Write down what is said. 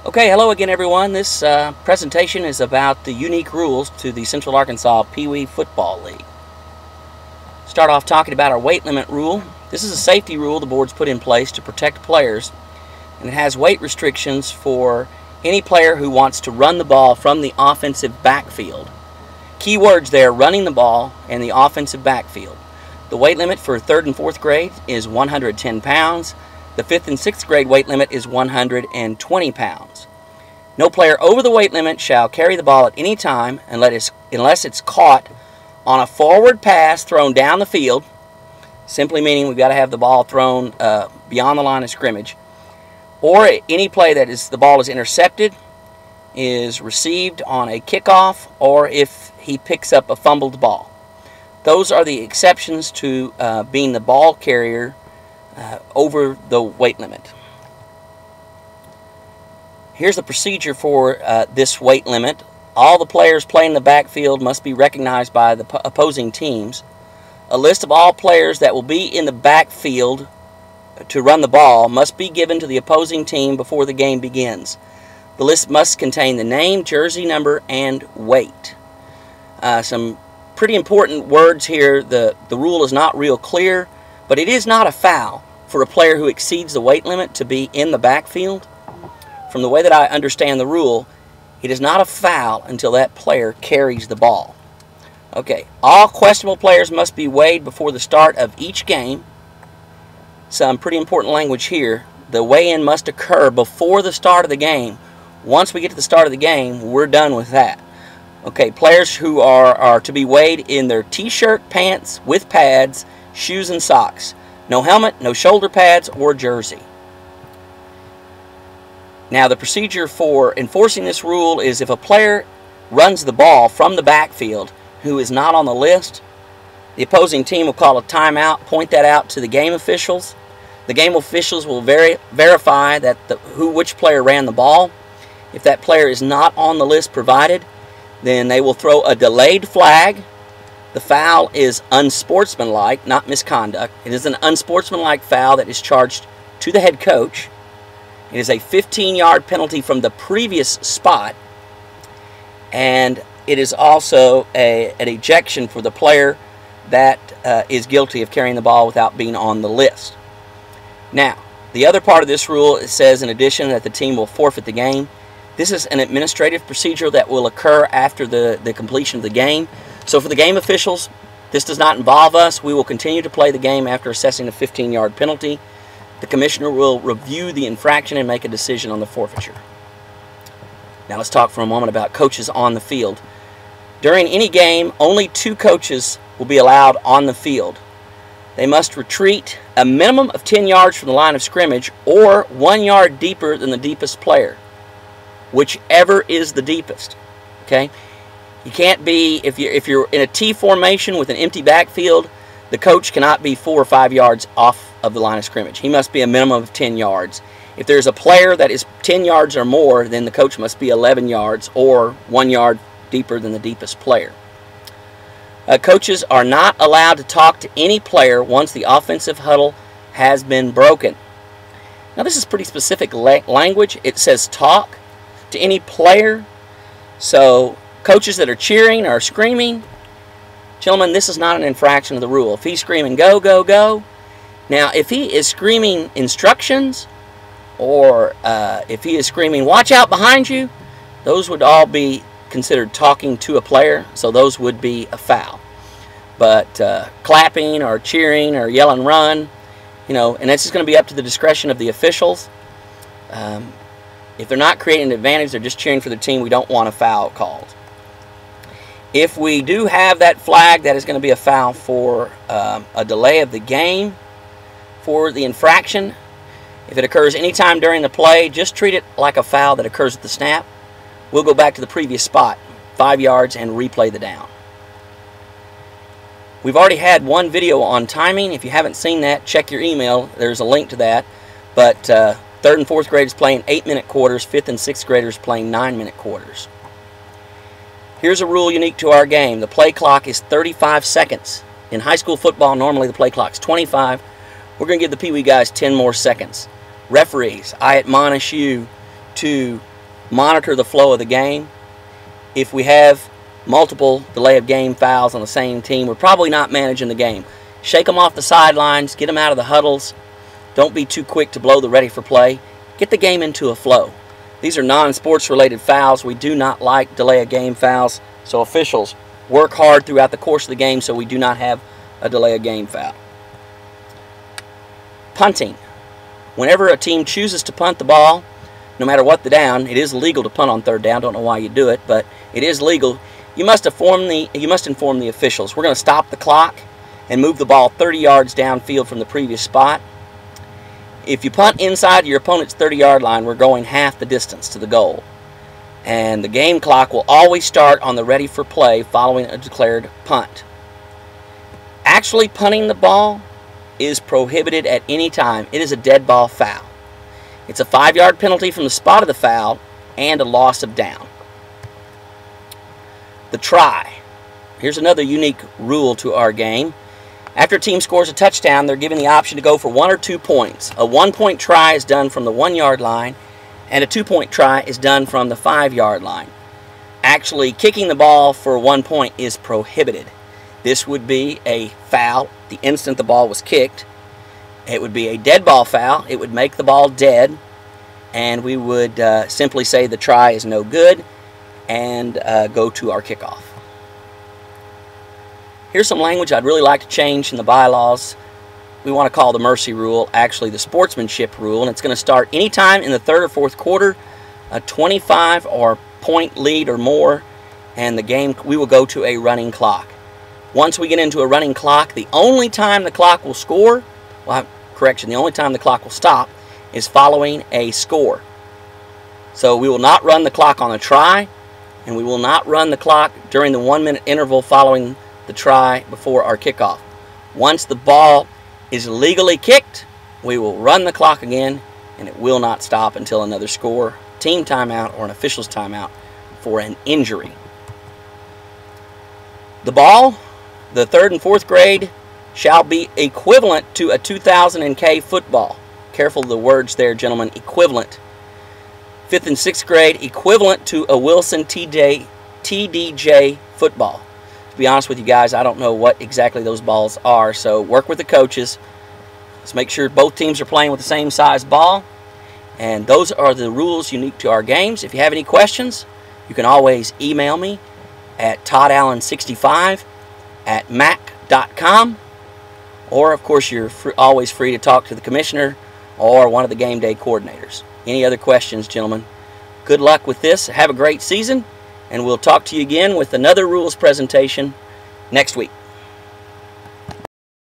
Okay, hello again everyone. This presentation is about the unique rules to the Central Arkansas Pee Wee Football League. Start off talking about our weight limit rule. This is a safety rule the board's put in place to protect players, and it has weight restrictions for any player who wants to run the ball from the offensive backfield. Key words there: running the ball and the offensive backfield. The weight limit for 3rd and 4th grade is 110 pounds. The 5th and 6th grade weight limit is 120 pounds. No player over the weight limit shall carry the ball at any time unless it's caught on a forward pass thrown down the field, simply meaning we've got to have the ball thrown beyond the line of scrimmage, or any play that the ball is intercepted, is received on a kickoff, or if he picks up a fumbled ball. Those are the exceptions to being the ball carrier over the weight limit. Here's the procedure for this weight limit. All the players playing in the backfield must be recognized by the opposing teams. A list of all players that will be in the backfield to run the ball must be given to the opposing team before the game begins. The list must contain the name, jersey number, and weight. Some pretty important words here. The rule is not real clear, but it is not a foul for a player who exceeds the weight limit to be in the backfield. From the way that I understand the rule, it is not a foul until that player carries the ball. Okay, all questionable players must be weighed before the start of each game. Some pretty important language here. The weigh-in must occur before the start of the game. Once we get to the start of the game, we're done with that. Okay, players who are to be weighed in their t-shirt, pants with pads, shoes, and socks. No helmet, no shoulder pads, or jersey. Now, the procedure for enforcing this rule is if a player runs the ball from the backfield who is not on the list, the opposing team will call a timeout, point that out to the game officials. The game officials will verify that which player ran the ball. If that player is not on the list provided, then they will throw a delayed flag. The foul is unsportsmanlike, not misconduct. It is an unsportsmanlike foul that is charged to the head coach. It is a 15-yard penalty from the previous spot, and it is also an ejection for the player that is guilty of carrying the ball without being on the list. Now, the other part of this rule, it says in addition that the team will forfeit the game. This is an administrative procedure that will occur after the completion of the game. So for the game officials, this does not involve us. We will continue to play the game after assessing a 15-yard penalty. The commissioner will review the infraction and make a decision on the forfeiture. Now let's talk for a moment about coaches on the field. During any game, only 2 coaches will be allowed on the field. They must retreat a minimum of 10 yards from the line of scrimmage or 1 yard deeper than the deepest player, whichever is the deepest. Okay? You can't be, if you're in a T formation with an empty backfield, the coach cannot be 4 or 5 yards off of the line of scrimmage. He must be a minimum of 10 yards. If there's a player that is 10 yards or more, then the coach must be 11 yards or 1 yard deeper than the deepest player. Coaches are not allowed to talk to any player once the offensive huddle has been broken. Now this is pretty specific language. It says talk to any player. So coaches that are cheering or screaming, gentlemen, this is not an infraction of the rule. If he's screaming, go, go, go. Now, if he is screaming instructions, or if he is screaming, watch out behind you, those would all be considered talking to a player, so those would be a foul. But clapping or cheering or yelling run, and that's just going to be up to the discretion of the officials. If they're not creating an advantage, they're just cheering for the team, we don't want a foul called. If we do have that flag, that is going to be a foul for a delay of the game for the infraction. If it occurs anytime during the play, just treat it like a foul that occurs at the snap. We'll go back to the previous spot, 5 yards, and replay the down. We've already had one video on timing. If you haven't seen that, check your email. There's a link to that. But 3rd and 4th graders playing 8-minute quarters, 5th and 6th graders playing 9-minute quarters. Here's a rule unique to our game. The play clock is 35 seconds. In high school football, normally the play clock's 25. We're going to give the Pee Wee guys 10 more seconds. Referees, I admonish you to monitor the flow of the game. If we have multiple delay of game fouls on the same team, we're probably not managing the game. Shake them off the sidelines, get them out of the huddles. Don't be too quick to blow the ready for play. Get the game into a flow. These are non-sports related fouls. We do not like delay of game fouls, so officials, work hard throughout the course of the game so we do not have a delay of game foul. Punting. Whenever a team chooses to punt the ball, no matter what the down, it is legal to punt on third down. Don't know why you do it, but it is legal. You must inform the officials. We're going to stop the clock and move the ball 30 yards downfield from the previous spot. If you punt inside your opponent's 30-yard line, we're going half the distance to the goal. And the game clock will always start on the ready for play following a declared punt. Actually punting the ball is prohibited at any time. It is a dead ball foul. It's a 5-yard penalty from the spot of the foul and a loss of down. The try. Here's another unique rule to our game. After a team scores a touchdown, they're given the option to go for 1 or 2 points. A 1-point try is done from the 1-yard line, and a 2-point try is done from the 5-yard line. Actually, kicking the ball for 1 point is prohibited. This would be a foul the instant the ball was kicked. It would be a dead ball foul. It would make the ball dead, and we would simply say the try is no good and go to our kickoff. Here's some language I'd really like to change in the bylaws. We want to call the mercy rule actually the sportsmanship rule, and it's going to start anytime in the third or fourth quarter, a 25 or point lead or more, and the game, we will go to a running clock. Once we get into a running clock, the only time the clock will score, well, correction, the only time the clock will stop is following a score. So we will not run the clock on a try, and we will not run the clock during the 1-minute interval following the try before our kickoff. Once the ball is legally kicked, we will run the clock again, and it will not stop until another score, team timeout, or an official's timeout for an injury. The ball, the 3rd and 4th grade, shall be equivalent to a 2000 K football. Careful of the words there, gentlemen. Equivalent. 5th and 6th grade, equivalent to a Wilson TDJ football. To be honest with you guys, I don't know what exactly those balls are, so work with the coaches. Let's make sure both teams are playing with the same size ball. And those are the rules unique to our games. If you have any questions, you can always email me at toddallen65@mac.com. Or, of course, you're always free to talk to the commissioner or one of the game day coordinators. Any other questions, gentlemen? Good luck with this. Have a great season. And we'll talk to you again with another rules presentation next week.